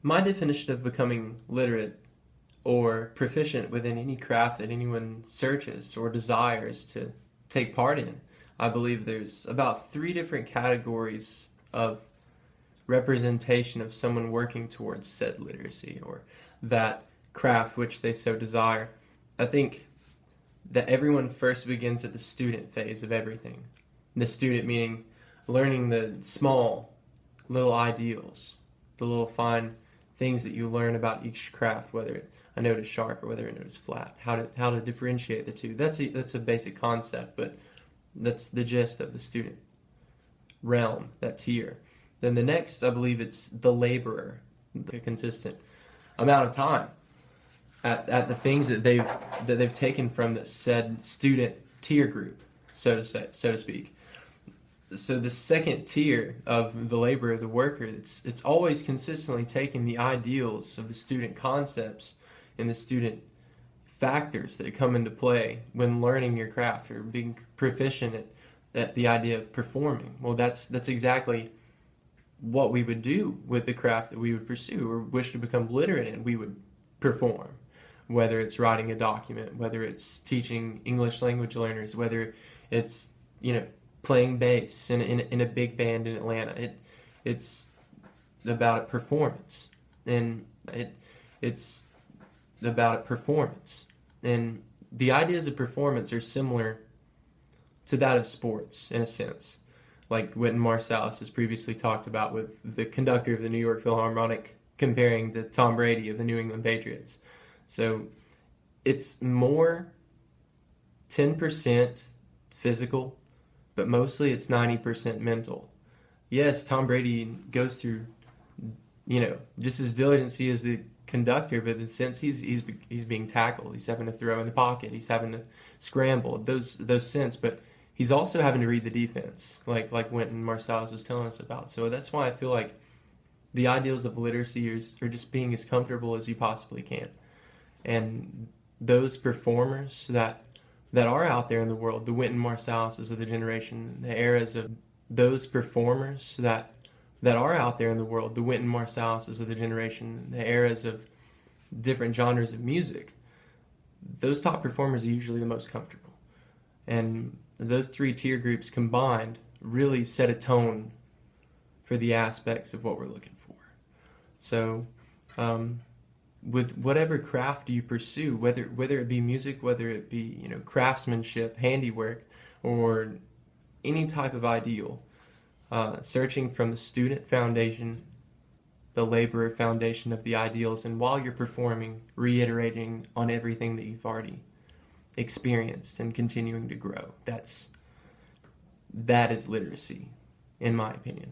My definition of becoming literate or proficient within any craft that anyone searches or desires to take part in, I believe there's about three different categories of representation of someone working towards said literacy or that craft which they so desire. I think that everyone first begins at the student phase of everything. The student meaning learning the small little ideals, the little fine things that you learn about each craft, whether a note is sharp or whether a note is flat, how to differentiate the two. That's a basic concept, but that's the gist of the student realm, that tier. Then the next, I believe it's the laborer, the consistent amount of time at the things that they've taken from the said student tier group, so to speak. So the second tier of the laborer, the worker, it's always consistently taking the ideals of the student concepts and the student factors that come into play when learning your craft or being proficient at the idea of performing. Well, that's exactly what we would do with the craft that we would pursue or wish to become literate in. We would perform, whether it's writing a document, whether it's teaching English language learners, whether it's playing bass in a big band in Atlanta. It's about performance, and it's about performance, and the ideas of performance are similar to that of sports in a sense, like Wynton Marsalis has previously talked about with the conductor of the New York Philharmonic comparing to Tom Brady of the New England Patriots. So it's more 10% physical, but mostly it's 90% mental. Yes, Tom Brady goes through, just as diligency as the conductor, but in the sense he's being tackled, he's having to throw in the pocket, he's having to scramble, those sense, but he's also having to read the defense, like Wynton Marsalis was telling us about. So that's why I feel like the ideals of literacy are just being as comfortable as you possibly can. And those performers that are out there in the world, the Wynton Marsalises of the generation, the eras of those performers that are out there in the world, the Wynton Marsalises of the generation, the eras of different genres of music, those top performers are usually the most comfortable. And those three tier groups combined really set a tone for the aspects of what we're looking for. So, with whatever craft you pursue, whether it be music, whether it be craftsmanship, handiwork, or any type of ideal, searching from the student foundation, the laborer foundation of the ideals, and while you're performing, reiterating on everything that you've already experienced and continuing to grow. That is literacy, in my opinion.